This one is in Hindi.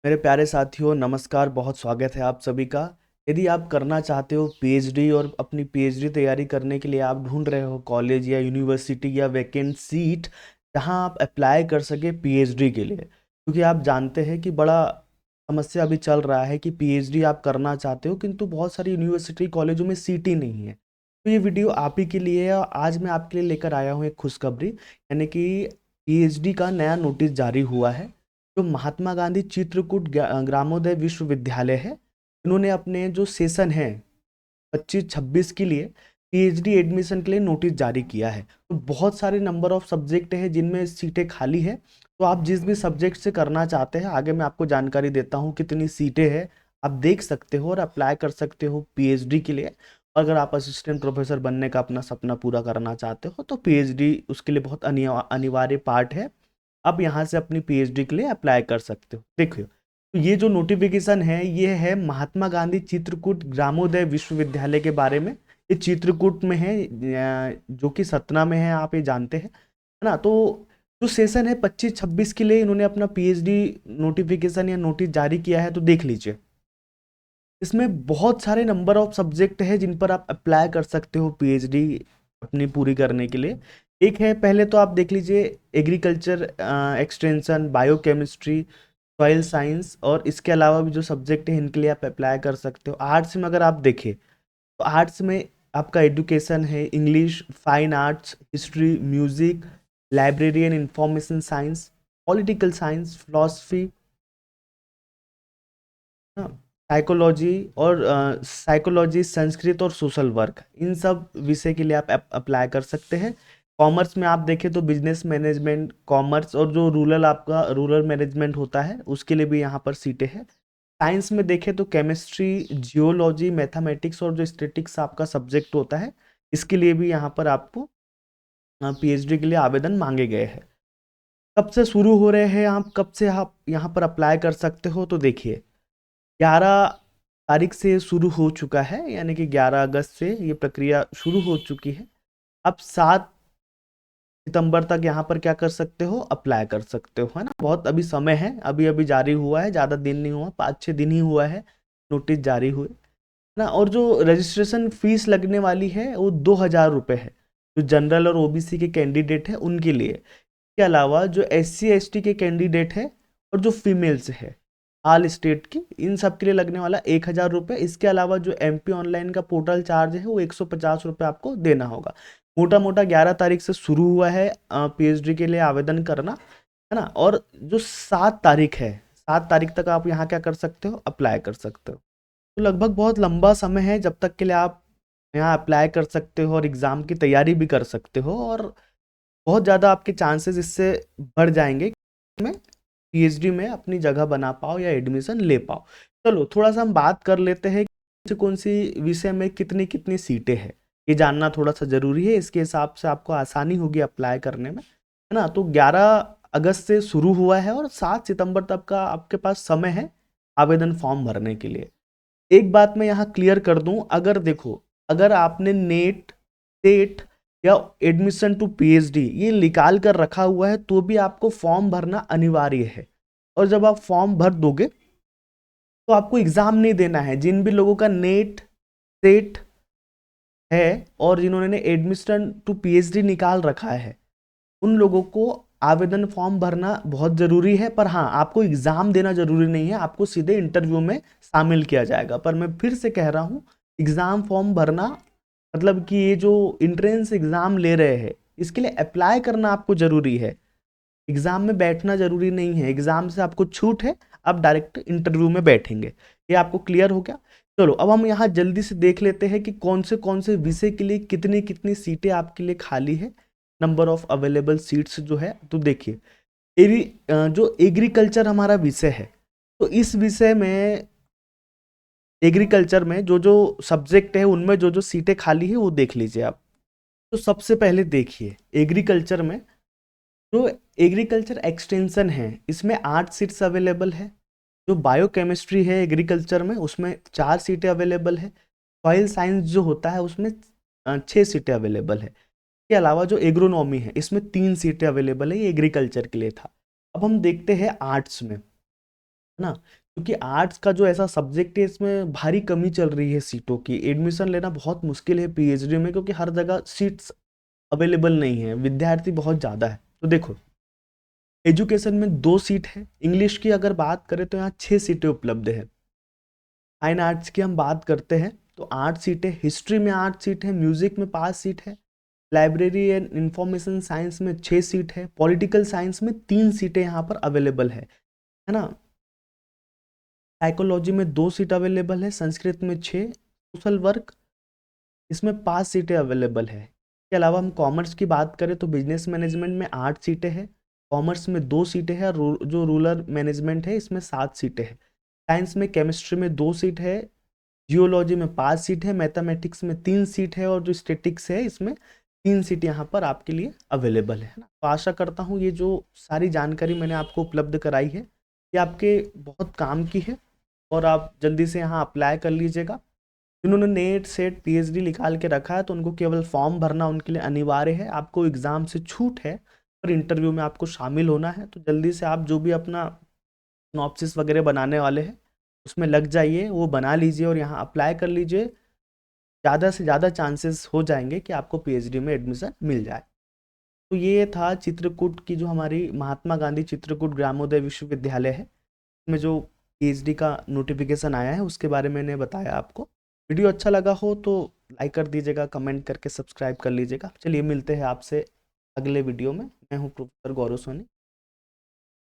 मेरे प्यारे साथियों, नमस्कार। बहुत स्वागत है आप सभी का। यदि आप करना चाहते हो पीएचडी और अपनी पीएचडी तैयारी करने के लिए आप ढूंढ रहे हो कॉलेज या यूनिवर्सिटी या वैकेंट सीट जहां आप अप्लाई कर सके पीएचडी के लिए, क्योंकि आप जानते हैं कि बड़ा समस्या अभी चल रहा है कि पीएचडी आप करना चाहते हो किंतु बहुत सारी यूनिवर्सिटी कॉलेजों में सीट ही नहीं है। तो ये वीडियो आप ही के लिए है और आज मैं आपके लिए लेकर आया हूँ एक खुशखबरी, यानी कि पीएचडी का नया नोटिस जारी हुआ है। जो महात्मा गांधी चित्रकूट ग्रामोदय विश्वविद्यालय है, इन्होंने अपने जो सेशन है 25-26 के लिए पीएचडी एडमिशन के लिए नोटिस जारी किया है। तो बहुत सारे नंबर ऑफ सब्जेक्ट हैं जिनमें सीटें खाली है। तो आप जिस भी सब्जेक्ट से करना चाहते हैं, आगे मैं आपको जानकारी देता हूँ कितनी सीटें हैं, आप देख सकते हो और अप्लाई कर सकते हो पीएचडी के लिए। अगर आप असिस्टेंट प्रोफेसर बनने का अपना सपना पूरा करना चाहते हो तो पीएचडी उसके लिए बहुत अनिवार्य पार्ट है। आप यहाँ से अपनी पीएचडी के लिए अप्लाई कर सकते हो। देखिए, तो ये जो नोटिफिकेशन है ये है महात्मा गांधी चित्रकूट ग्रामोदय विश्वविद्यालय के बारे में। ये चित्रकूट में है, जो कि सतना में है, आप ये जानते हैं, है ना। तो जो सेशन है 25-26 के लिए इन्होंने अपना पीएचडी नोटिफिकेशन या नोटिस जारी किया है, तो देख लीजिए। इसमें बहुत सारे नंबर ऑफ सब्जेक्ट है जिन पर आप अप्लाई कर सकते हो पीएचडी अपनी पूरी करने के लिए। एक है, पहले तो आप देख लीजिए, agriculture extension, biochemistry, soil science, और इसके अलावा भी जो सब्जेक्ट है इनके लिए आप अप्लाई कर सकते हो। आर्ट्स में अगर आप देखें तो आर्ट्स में आपका एजुकेशन है, English, fine arts, history, music, librarian, information science, political science, philosophy, psychology, और साइकोलॉजी, संस्कृत और सोशल वर्क, इन सब विषय के लिए आप अप्लाई कर सकते हैं। कॉमर्स में आप देखें तो बिजनेस मैनेजमेंट, कॉमर्स, और जो रूरल आपका रूरल मैनेजमेंट होता है उसके लिए भी यहाँ पर सीटें हैं। साइंस में देखें तो केमिस्ट्री, जियोलॉजी, मैथमेटिक्स और जो स्टैटिक्स आपका सब्जेक्ट होता है, इसके लिए भी यहाँ पर आपको पीएचडी के लिए आवेदन मांगे गए हैं। कब से शुरू हो रहे हैं, आप कब से आप यहाँ पर अप्लाई कर सकते हो, तो देखिए 11 तारीख से शुरू हो चुका है, यानी कि 11 अगस्त से ये प्रक्रिया शुरू हो चुकी है। अब 7 सितंबर तक यहाँ पर क्या कर सकते हो, अप्लाई कर सकते हो, है ना। बहुत अभी समय है, अभी अभी जारी हुआ है, ज़्यादा दिन नहीं हुआ, 5-6 दिन ही हुआ है नोटिस जारी हुए, है ना। और जो रजिस्ट्रेशन फीस लगने वाली है वो 2,000 रुपये है, जो जनरल और ओबीसी के कैंडिडेट है उनके लिए। इसके अलावा जो SC ST के कैंडिडेट है और जो फीमेल्स है ऑल स्टेट की, इन सब के लिए लगने वाला 1,000 रुपये। इसके अलावा जो MP ऑनलाइन का पोर्टल चार्ज है वो 150 रुपये आपको देना होगा। मोटा मोटा 11 तारीख से शुरू हुआ है पीएचडी के लिए आवेदन करना, है ना। और जो 7 तारीख है, 7 तारीख तक आप यहाँ क्या कर सकते हो, अप्लाई कर सकते हो। तो लगभग बहुत लंबा समय है जब तक के लिए आप यहाँ अप्लाई कर सकते हो और एग्ज़ाम की तैयारी भी कर सकते हो, और बहुत ज़्यादा आपके चांसेस इससे बढ़ जाएंगे कि मैं पीएचडी में अपनी जगह बना पाओ या एडमिशन ले पाओ। चलो थोड़ा सा हम बात कर लेते हैं कि कौन सी विषय में कितनी कितनी सीटें हैं, ये जानना थोड़ा सा ज़रूरी है। इसके हिसाब से आपको आसानी होगी अप्लाई करने में, है ना। तो 11 अगस्त से शुरू हुआ है और 7 सितंबर तक का आपके पास समय है आवेदन फॉर्म भरने के लिए। एक बात मैं यहाँ क्लियर कर दूं, अगर देखो, अगर आपने नेट, टेट या एडमिशन टू पीएचडी ये निकाल कर रखा हुआ है तो भी आपको फॉर्म भरना अनिवार्य है। और जब आप फॉर्म भर दोगे तो आपको एग्जाम नहीं देना है। जिन भी लोगों का नेट, टेट है और जिन्होंने एडमिशन टू पीएचडी निकाल रखा है, उन लोगों को आवेदन फॉर्म भरना बहुत ज़रूरी है। पर हाँ, आपको एग्ज़ाम देना ज़रूरी नहीं है, आपको सीधे इंटरव्यू में शामिल किया जाएगा। पर मैं फिर से कह रहा हूँ, एग्ज़ाम फॉर्म भरना मतलब कि ये जो इंट्रेंस एग्ज़ाम ले रहे हैं इसके लिए अप्लाई करना आपको ज़रूरी है। एग्ज़ाम में बैठना ज़रूरी नहीं है, एग्ज़ाम से आपको छूट है, आप डायरेक्ट इंटरव्यू में बैठेंगे। ये आपको क्लियर हो गया। चलो अब हम यहाँ जल्दी से देख लेते हैं कि कौन से विषय के लिए कितनी कितनी सीटें आपके लिए खाली है, नंबर ऑफ अवेलेबल सीट्स जो है। तो देखिए, जो एग्रीकल्चर हमारा विषय है, तो इस विषय में एग्रीकल्चर में जो जो सब्जेक्ट है उनमें जो जो सीटें खाली है वो देख लीजिए आप। तो सबसे पहले देखिए, एग्रीकल्चर में जो एग्रीकल्चर एक्सटेंशन है इसमें 8 सीट्स अवेलेबल है। जो बायोकेमिस्ट्री है एग्रीकल्चर में उसमें 4 सीटें अवेलेबल है। सॉइल साइंस जो होता है उसमें 6 सीटें अवेलेबल है। इसके अलावा जो एग्रोनॉमी है इसमें 3 सीटें अवेलेबल है, ये एग्रीकल्चर के लिए था। अब हम देखते हैं आर्ट्स में। है ना? क्योंकि आर्ट्स का जो ऐसा सब्जेक्ट है इसमें भारी कमी चल रही है सीटों की, एडमिशन लेना बहुत मुश्किल है पीएचडी में, क्योंकि हर जगह सीट्स अवेलेबल नहीं है, विद्यार्थी बहुत ज़्यादा है। तो देखो, एजुकेशन में 2 सीट है, इंग्लिश की अगर बात करें तो यहाँ 6 सीटें उपलब्ध है। फाइन आर्ट्स की हम बात करते हैं तो 8 सीटें, हिस्ट्री में 8 सीट है, म्यूजिक में 5 सीट है, लाइब्रेरी एंड इंफॉर्मेशन साइंस में 6 सीट है, पॉलिटिकल साइंस में 3 सीटें यहाँ पर अवेलेबल है ना? साइकोलॉजी में 2 सीट अवेलेबल है, संस्कृत में 6, सोशल वर्क इसमें 5 सीटें अवेलेबल है। इसके अलावा हम कॉमर्स की बात करें तो बिजनेस मैनेजमेंट में 8 सीटें हैं, कॉमर्स में 2 सीटें हैं, जो रूरल मैनेजमेंट है इसमें 7 सीटें हैं। साइंस में केमिस्ट्री में 2 सीट है, जियोलॉजी में 5 सीट है, मैथमेटिक्स में 3 सीट है और जो स्टैटिक्स है इसमें 3 सीट यहाँ पर आपके लिए अवेलेबल है ना? तो आशा करता हूँ ये जो सारी जानकारी मैंने आपको उपलब्ध कराई है ये आपके बहुत काम की है और आप जल्दी से यहाँ अप्लाई कर लीजिएगा। जिन्होंने नेट सेट पीएचडी निकाल के रखा है तो उनको केवल फॉर्म भरना उनके लिए अनिवार्य है, आपको एग्ज़ाम से छूट है और इंटरव्यू में आपको शामिल होना है। तो जल्दी से आप जो भी अपना सिनॉप्सिस वगैरह बनाने वाले हैं उसमें लग जाइए, वो बना लीजिए और यहाँ अप्लाई कर लीजिए। ज़्यादा से ज़्यादा चांसेस हो जाएंगे कि आपको पीएचडी में एडमिशन मिल जाए। तो ये था चित्रकूट की जो हमारी महात्मा गांधी चित्रकूट ग्रामोदय विश्वविद्यालय है, में जो पीएचडी का नोटिफिकेशन आया है उसके बारे में मैंने बताया आपको। वीडियो अच्छा लगा हो तो लाइक कर दीजिएगा, कमेंट करके सब्सक्राइब कर लीजिएगा। चलिए मिलते हैं आपसे अगले वीडियो में। मैं हूँ प्रोफेसर गौरव सोनी।